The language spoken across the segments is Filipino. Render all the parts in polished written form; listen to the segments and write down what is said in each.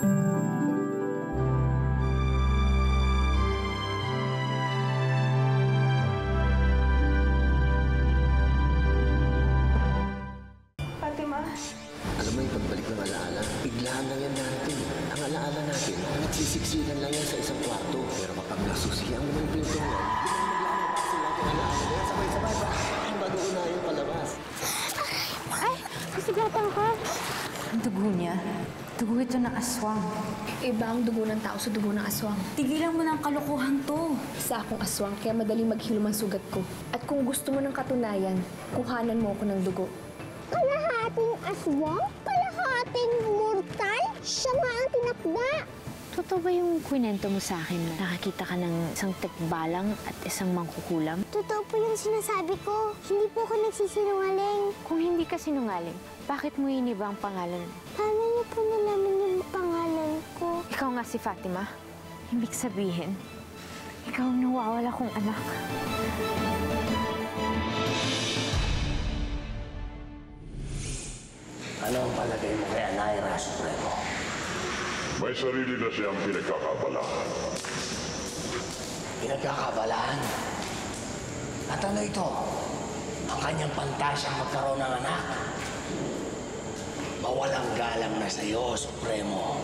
Fatima? Alam mo yung pagbalik ng alaala, biglaan lang yan natin. Ang alaala natin, nagsisiksikan lang yan sa isang kwarto. Pero kapag nasusiyan mo ng pintuan, maglalabas sila ng alaala na yan. Sabay-sabay pa. Bago unahin palabas. Ay! Kasigatan ka! Ang dugo niya, dugo ito ng aswang. Iba ang dugo ng tao sa dugo ng aswang. Tigilan mo ng kalokohan to. Isa akong aswang, kaya madaling maghilom ang sugat ko. At kung gusto mo ng katunayan, kuhanan mo ako ng dugo. Kalahating aswang? Kalahating mortal? Siya nga ang tinakda! Totoo ba yung kwento mo sa akin na nakakita ka ng isang tikbalang at isang mangkukulam? Totoo po yung sinasabi ko. Hindi po ako nagsisinungaling. Kung hindi ka sinungaling, bakit mo iniba ang pangalan? Paano niyo po nalaman yung pangalan ko? Ikaw nga si Fatima. Ibig sabihin, ikaw ang nawawala kong anak. Ano ang palagay mo kay Anaira, Supremo? May sarili na siyang pinagkakabalahan. Pinagkakabalaan? At ano ito? Ang kanyang pantasyang magkaroon ng anak? Mawalang galang na sa'yo, Supremo.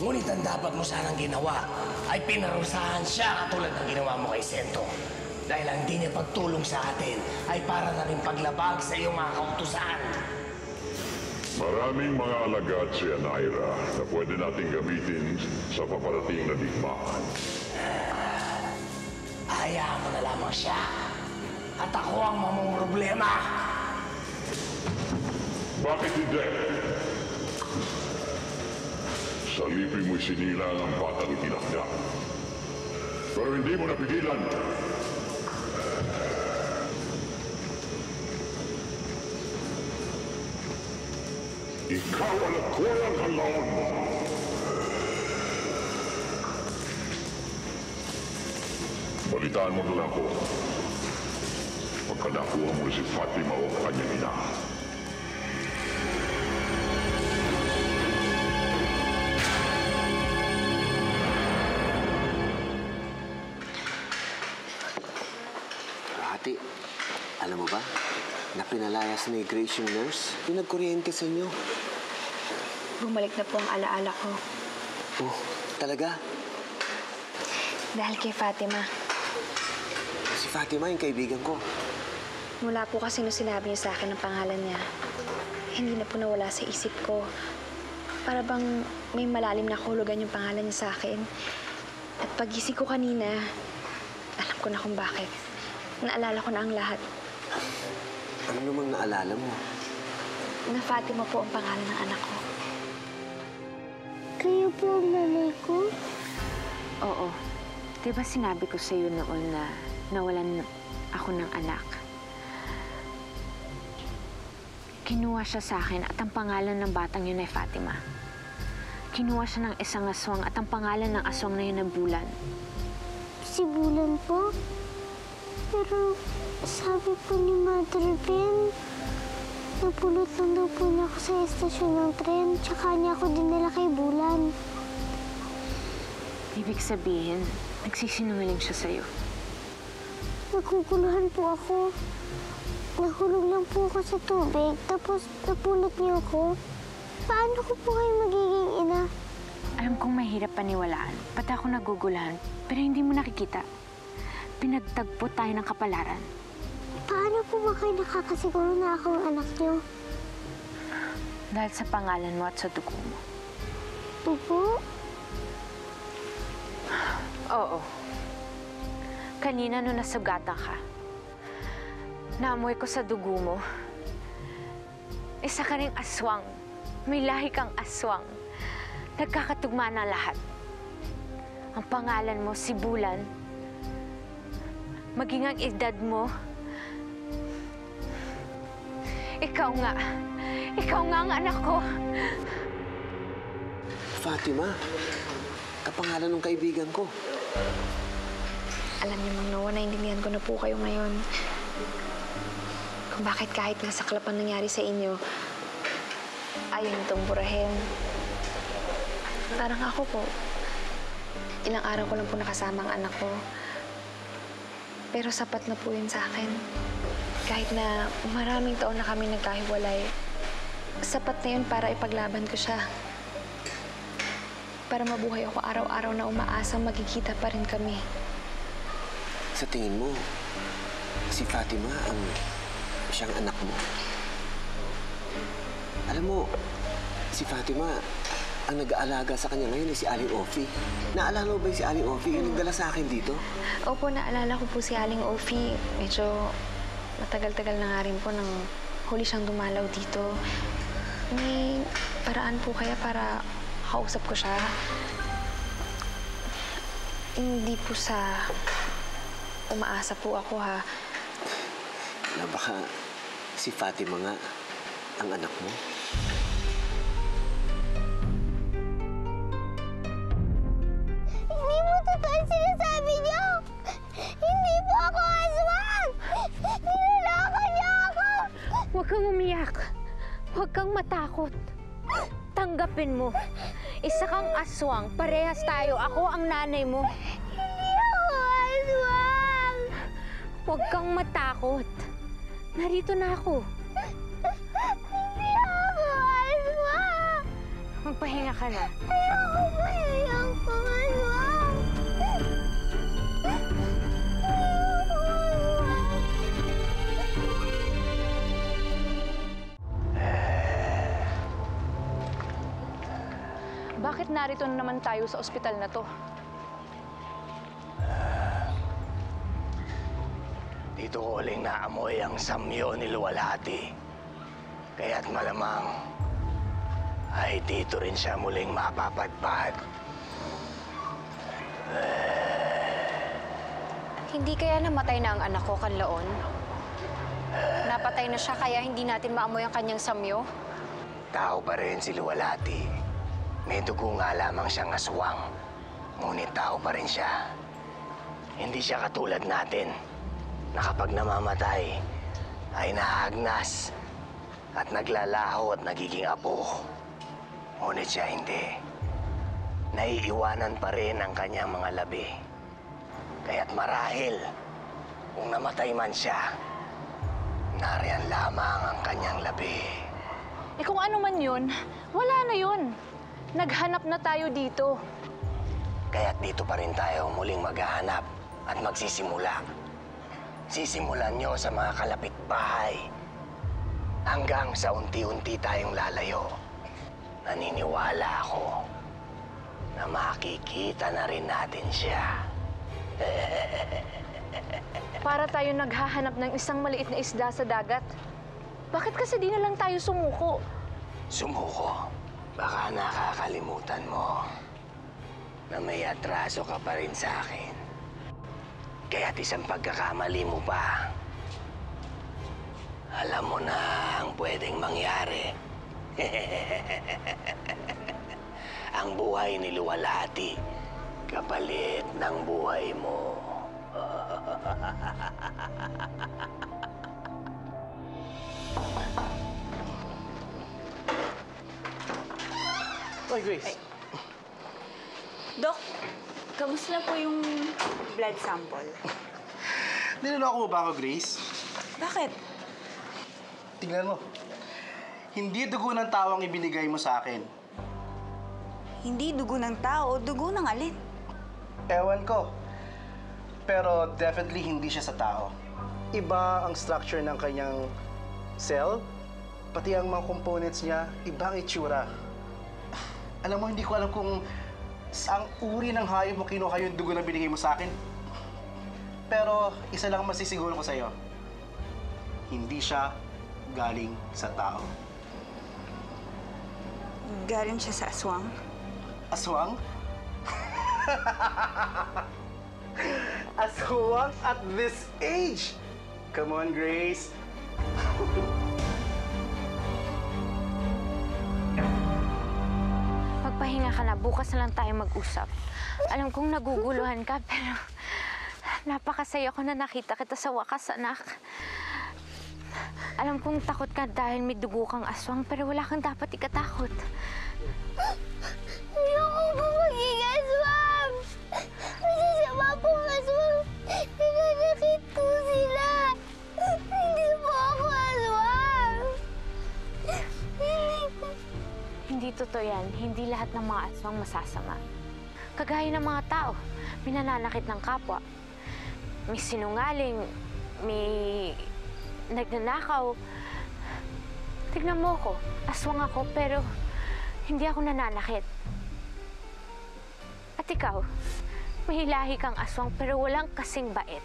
Ngunit ang dapat mo sanang ginawa ay pinarusahan siya katulad ng ginawa mo kay Sento. Dahil ang di niya pagtulong sa atin ay para na rin paglabag sa iyong mga kautusan. Maraming mga alagad si Anaira na pwede nating gamitin sa paparating na digmaan. Hayaan mo na lamang siya. At ako ang mamumroblema. Bakit hindi? Sa lipi mo'y sinilang ang batang itinakda. Pero hindi mo napigilan. Ikaw ang nagkulang ang laon mo. Balitaan mo na lang ako. Pagka nakuha mo si Fatima o kanyang ina. Ate, alam mo ba? Na pinalayas ni Grace yung nurse, pinagkuryente sa inyo. Bumalik na po ang alaala ko. Oh, talaga? Dahil kay Fatima. Si Fatima, yung kaibigan ko. Mula po kasi nung sinabi niya sa akin ang pangalan niya, hindi na po nawala sa isip ko. Para bang may malalim na kahulugan yung pangalan niya sa akin. At pagising ko kanina, alam ko na kung bakit. Naalala ko na ang lahat. Ano namang naalala mo? Na Fatima po ang pangalan ng anak ko. Kayo po ang nanay ko? Oo. Diba sinabi ko sa'yo noon na nawalan ako ng anak? Kinuha siya sa akin at ang pangalan ng batang yun ay Fatima. Kinuha siya ng isang aswang at ang pangalan ng aswang na yun ay Bulan. Si Bulan po? Pero sabi po ni Mother Ben, napulot lang daw po niya ako sa estasyon ng tren, tsaka niya ako dinala kay Bulan. Ibig sabihin, nagsisinungaling siya sa'yo. Nagkukuluhan po ako. Nahulog lang po ako sa tubig, tapos napulot niyo ako. Paano ko po kayo magiging ina? Alam kong mahirap paniwalaan, pati ako nagugulahan, pero hindi mo nakikita. Pinagtagpo tayo ng kapalaran. Paano po ba kayo nakakasiguro na ako ang anak niyo? Dahil sa pangalan mo at sa dugo mo. Dugo? Oo. Kanina nung nasugatan ka, naamoy ko sa dugo mo. Isa ka ring aswang. May lahi kang aswang. Nagkakatugma na lahat. Ang pangalan mo, si Bulan. Maging ang edad mo. Ikaw nga ang anak ko. Fatima, kapangalan ng kaibigan ko. Alam niyo, Mang Noah, naintindihan ko na po kayo ngayon. Kung bakit kahit nasaklap ang nangyari sa inyo, ayaw nitong burahin. Parang ako po. Ilang araw ko lang po nakasama ang anak ko. Pero sapat na po yun sa akin. Kahit na maraming taon na kami nagkahiwalay, sapat na yun para ipaglaban ko siya. Para mabuhay ako araw-araw na umaasang magkikita pa rin kami. Sa tingin mo, si Fatima ang siyang anak mo? Alam mo, si Fatima, ang nag-aalaga sa kanya ngayon ay si Aling Ofi. Naalala mo ba si Aling Ofi? Yung nagdala sa akin dito? Opo, naalala ko po si Aling Ofi. Medyo matagal-tagal na nga rin po nang huli siyang dumalaw dito. May paraan po kaya para kausap ko siya? Hindi po sa umaasa po ako, ha? Na baka si Fatima nga ang anak mo? Hindi mo totoo ang sinasabi niyo! Hindi po ako aswang! Niloloko niyo ako! Huwag kang umiyak. Huwag kang matakot. Tanggapin mo. Isa kang aswang. Parehas tayo. Ako ang nanay mo. Hindi ako aswang! Huwag kang matakot. Narito na ako. Hindi ako aswang! Magpahinga ka na. Ayoko pa yung aswang! Bakit narito na naman tayo sa ospital na to? Dito ko uling naamoy ang samyo ni Luwalhati. Kaya't malamang ay dito rin siya muling mapapadpad. Hindi kaya namatay na ang anak ko, Kanlaon? Napatay na siya kaya hindi natin maamoy ang kanyang samyo? Tao pa rin si Luwalhati. May dugo nga lamang siyang aswang. Ngunit tao pa rin siya. Hindi siya katulad natin na kapag namamatay ay naagnas at naglalaho at nagiging apo. Ngunit siya hindi. Naiiwanan pa rin ang kanyang mga labi. Kaya't marahil kung namatay man siya, nariyan lamang ang kanyang labi. Eh kung ano man yun, wala na yun. Naghanap na tayo dito. Kaya't dito pa rin tayo muling maghahanap at magsisimula. Sisimulan nyo sa mga kalapit bahay hanggang sa unti-unti tayong lalayo. Naniniwala ako na makikita na rin natin siya. Para tayo naghahanap ng isang maliit na isda sa dagat. Bakit kasi di na lang tayo sumuko? Sumuko. Baka nakakalimutan mo na may atraso ka pa rin sa akin. Kaya't isang pagkakamali mo pa, alam mo na ang pwedeng mangyari. Ang buhay ni Luwalhati, kapalit ng buhay mo. Oy, Grace. Dok, kamusta na po yung blood sample? Niloloko mo ba ako, Grace? Bakit? Tingnan mo. Hindi dugo ng tao ang ibinigay mo sa akin. Hindi dugo ng tao, dugo ng alin? Ewan ko. Pero definitely hindi siya sa tao. Iba ang structure ng kanyang cell, pati ang mga components niya, iba ang itsura. Alam mo, hindi ko alam kung saang uri ng hayop mo kinuha yung dugo na binigay mo sa akin. Pero isa lang masisiguro ko sa'yo. Hindi siya galing sa tao. Galing siya sa aswang? Aswang? Aswang at this age! Come on, Grace. Magpahinga ka na. Bukas na lang tayo mag-usap. Alam kong naguguluhan ka, pero napakasaya ko na nakita kita sa wakas, anak. Alam kong takot ka dahil may dugo kang aswang, pero wala kang dapat ikatakot. Ayoko Hindi totoo yan. Hindi lahat ng mga aswang masasama. Kagaya ng mga tao, minananakit ng kapwa. May sinungaling, may nagnanakaw. Tignan mo ko, aswang ako pero hindi ako nananakit. At ikaw, may lahi kang aswang pero walang kasing bait.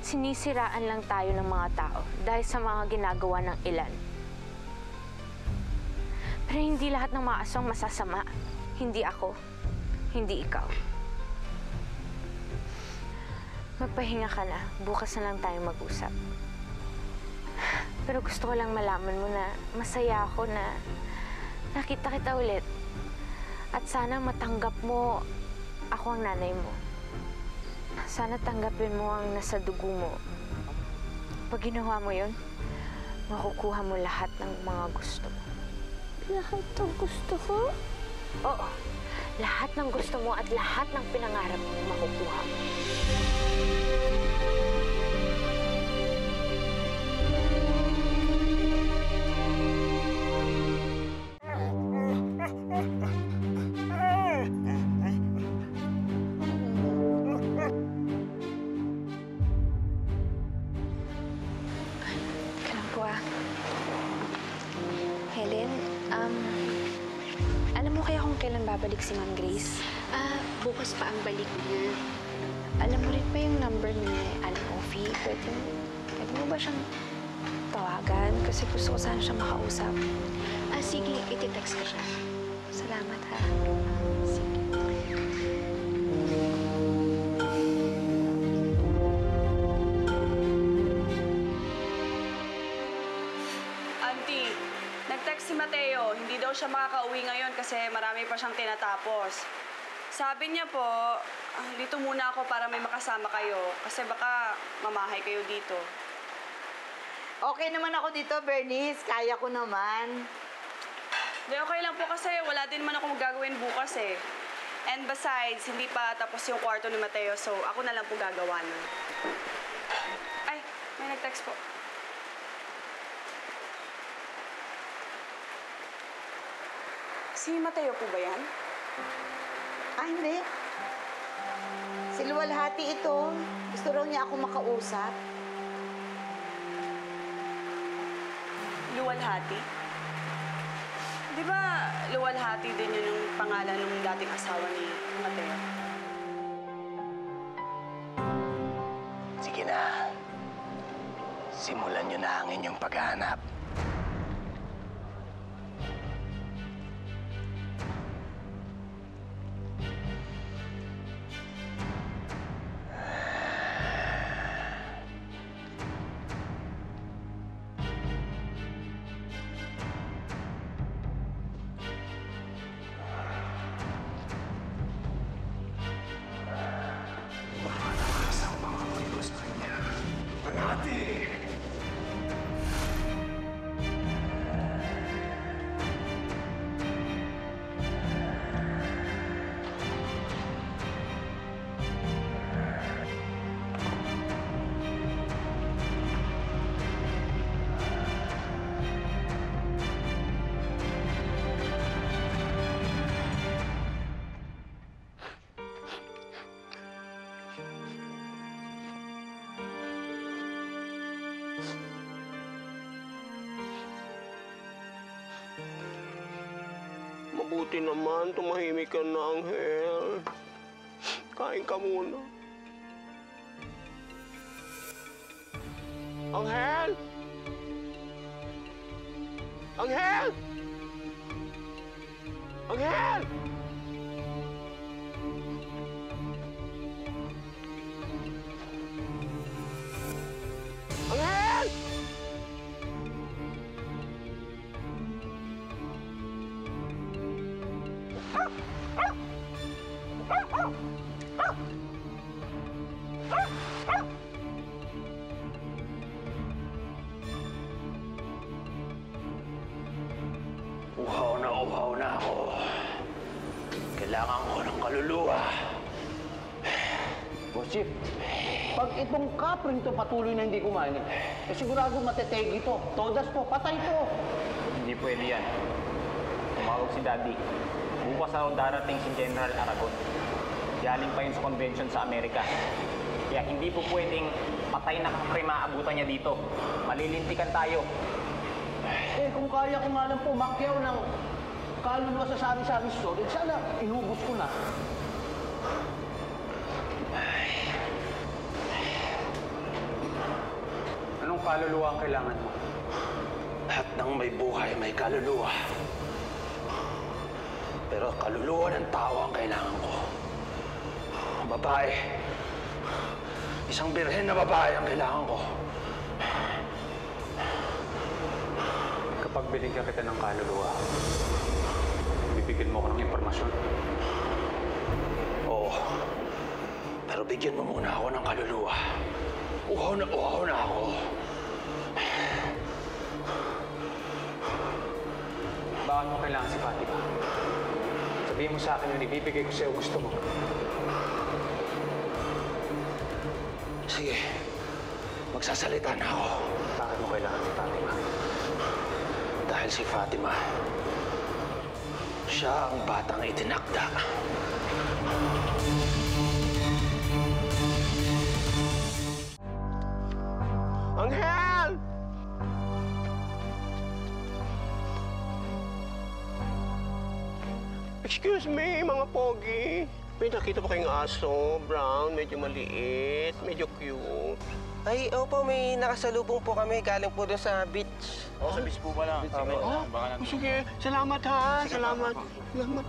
Sinisiraan lang tayo ng mga tao dahil sa mga ginagawa ng ilan. Pero hindi lahat ng mga aswang masasama. Hindi ako, hindi ikaw. Magpahinga ka na. Bukas na lang tayo mag-usap. Pero gusto ko lang malaman mo na masaya ako na nakita kita ulit. At sana matanggap mo ako ang nanay mo. Sana tanggapin mo ang nasa dugo mo. Pag ginawa mo yun, makukuha mo lahat ng mga gusto mo. Lahat ng gusto ko? Oo. Lahat ng gusto mo at lahat ng pinangarap mo makukuha mo. Helen, alam mo kaya kung kailan babalik si Ma'am Grace? Bukas pa ang balik niya. Alam mo rin ba yung number ni Aling Ophie? Pwede mo ba siyang tawagan? Kasi gusto ko sana siya makausap. Sige, iti-text ko siya. Salamat, ha? Sige. Auntie, nag-text si Mateo. Hindi daw siya makakauwi ngayon kasi marami pa siyang tinatapos. Sabi niya po, dito muna ako para may makasama kayo kasi baka mamahay kayo dito. Okay naman ako dito, Bernice. Kaya ko naman. Di, okay lang po kasi wala din naman ako gagawin bukas eh. And besides, hindi pa tapos yung kwarto ni Mateo, so ako na lang po gagawa nun. Ay, may nag-text po. Si Mateo po ba yan? Hindi. Si Luwalhati ito. Gusto raw niya ako makausap. Luwalhati? Di ba Luwalhati din yun yung pangalan ng dating asawa ni Mateo? Sige na. Simulan niyo na ang inyong paghahanap. Mabuti naman, tumahimik ka na, Anghel. Kain ka muna. Anghel! Anghel! Anghel! Anghel! Uhaw na ako. Kailangan ko ng kaluluwa. Boss Chief, pag itong kapring to patuloy na hindi kumain, sigurado matetegi ito. Todas to, patay to. Hindi pwede yan. Tumawag si Daddy. Bukas araw darating si General Aragon. Galing pa yun sa convention sa Amerika. Kaya hindi po pwedeng patay na kapre maabutan niya dito. Malilintikan tayo. Kung kaya ko nga lang po makyaw ng kaluluwa sa sari-sari storage, sana inubos ko na. Anong kaluluwa ang kailangan mo? Lahat ng may buhay may kaluluwa. Pero kaluluwa ng tao ang kailangan ko. Babae. Isang birhen na babae ang kailangan ko. Kapag binigyan kita ng kaluluwa, bibigyan mo ko ng impormasyon. Oo. Pero bigyan mo muna ako ng kaluluwa. Uhaw na ako. Bakit mo kailangan si Fatima? Sabihin mo sa akin yung ibibigay ko sa'yo gusto mo. Sige. Magsasalita na ako. Bakit mo kailangan si Fatima? Dahil si Fatima, siya ang batang itinakda. Anghel! Excuse me, mga pogi. May nakita ba kayong aso? Brown, medyo maliit, medyo cute. Ay, opo, may nakasalubong po kami. Galing po doon sa beach. Sa beach po pala. Sige, salamat ha. Salamat. Salamat.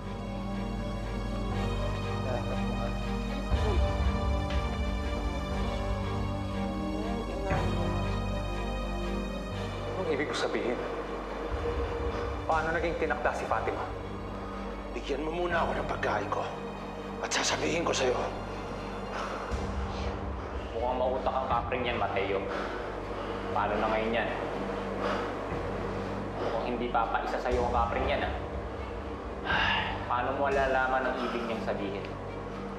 Anong ibig ko sabihin? Paano naging tinakda si Fatima? Bigyan mo muna ako ng pagkain ko. At sasabihin ko sa'yo. Mukhang mautak ang kapring yan, Mateo. Paano na ngayon yan? Mukhang hindi papaisa sa'yo ang kapring yan, Paano mo alalaman ang ibig niyang sabihin?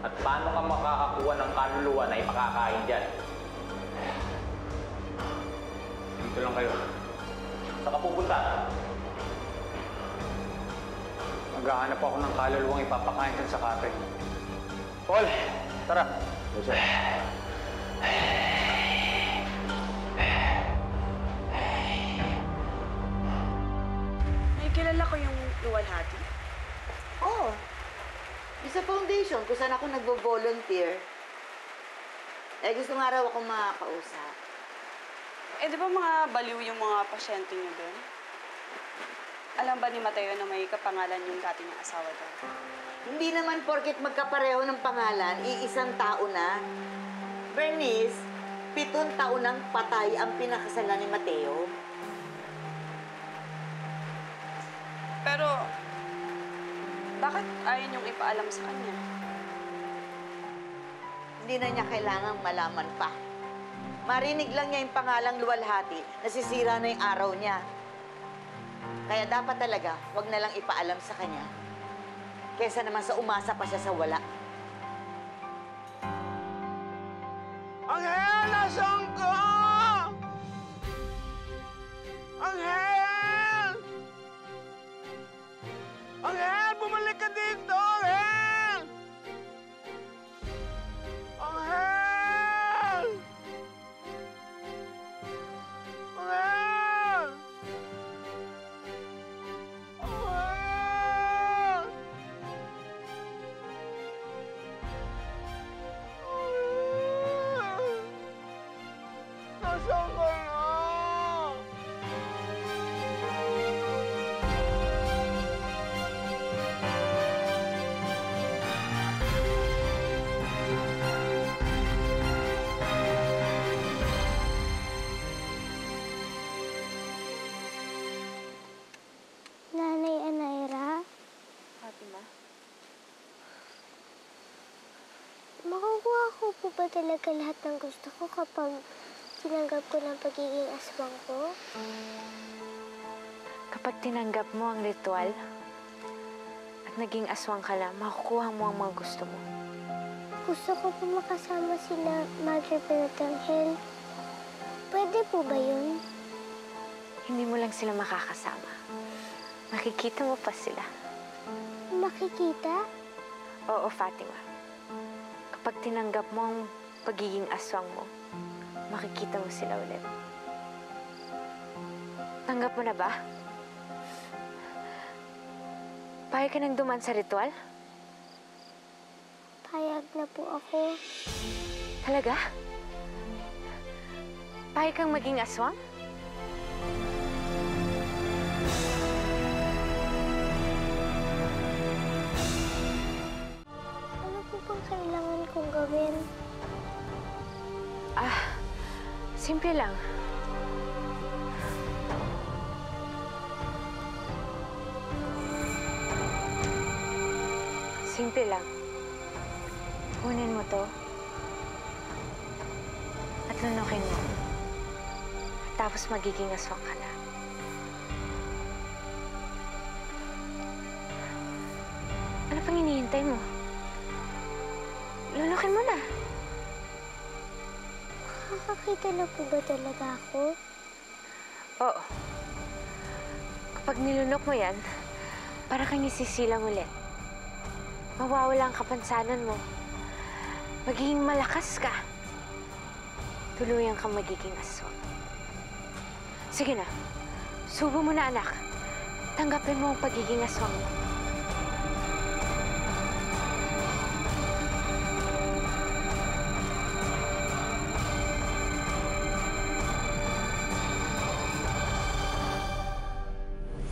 At paano ka makakakuha ng kaluluwa na ipakakain dyan? Dito lang kayo. Saan ka pupunta? Maghahanap ako ng kaluluwang ipapakain dyan sa kapring. Paul, tara. May kilala ko yung luwalhati. Oo. Sa foundation, kung saan ako nagbo-volunteer. Gusto nga raw ako makakausap. Di ba mga baliw yung mga pasyente niyo doon? Alam ba ni Mateo na may kapangalan yung dati niyang asawa doon? Hindi naman porket magkapareho ng pangalan, iisang tao na. Bernice, 7 taon nang patay ang pinakasalan ni Mateo. Pero, bakit ayaw niyong ipaalam sa kanya? Hindi na niya kailangang malaman pa. Marinig lang niya yung pangalang luwalhati, nasisira na yung araw niya. Kaya dapat talaga, wag na lang ipaalam sa kanya. Kesa naman sa umasa pa siya sa wala. Anghel, nasaan ka? Anghel! Anghel, bumalik ka dito, Anghel! Anghel! Anghel! Anghel! Nasaan ka na? Nanay Anaira, Fatima? makukuha ko po ba talaga lahat ng gusto ko kapag tinanggap ko ng pagiging aswang ko? Kapag tinanggap mo ang ritual at naging aswang ka na, makukuha mo ang mga gusto mo. Gusto ko po makasama sila Mother Ben at Angel. Pwede po ba yun? Hindi mo lang sila makakasama. Makikita mo pa sila. Makikita? Oo, Fatima. Kapag tinanggap mo ang pagiging aswang mo, makikita mo sila ulit. Tanggap mo na ba? Payag ka nang duman sa ritual? Payag na po ako. Talaga? Payag kang maging aswang? Ano po bang kailangan kong gawin? Simple lang. Simple lang. Kunin mo to. At lunukin mo. Tapos magiging aswang ka na. Ano pang hinihintay mo? Lunukin mo na. Makakakita na po ba talaga ako? Oo. Kapag nilunok mo yan, para kang isisilang ulit. Mawawala ang kapansanan mo. Magiging malakas ka. Tuluyan kang magiging aswang. Sige na. Subo mo na, anak. Tanggapin mo ang pagiging aswang mo.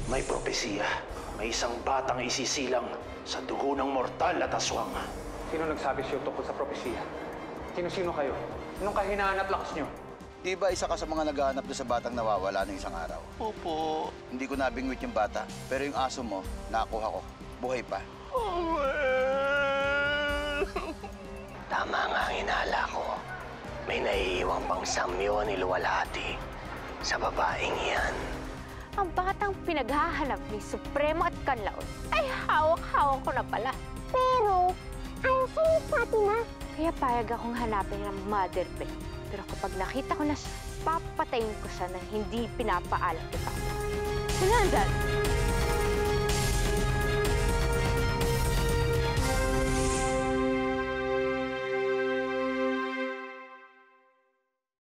May propesiya. May isang batang isisilang sa dugo ng mortal at aswang. Sino nagsabi sa'yo tungkol sa propesiya? Sino-sino kayo? Anong kahinaan at lakas nyo? Di ba isa ka sa mga naghahanap doon sa batang nawawala ng isang araw? Opo. Hindi ko nabingwit yung bata, pero yung aso mo, nakuha ko. Buhay pa. Tama nga ang hinala ko. May naiiwang pang samyo ni Luwalhati sa babaeng iyan. Ang batang pinaghahanap ni Supremo at Kanlaon ay hawak-hawak ko na pala. Pero, ayaw sa'yo, Fatima. Kaya payag akong hanapin ng Mother Ben. Pero kapag nakita ko na siya, papatayin ko siya nang hindi pinapaalam ni Papa. Sinandan!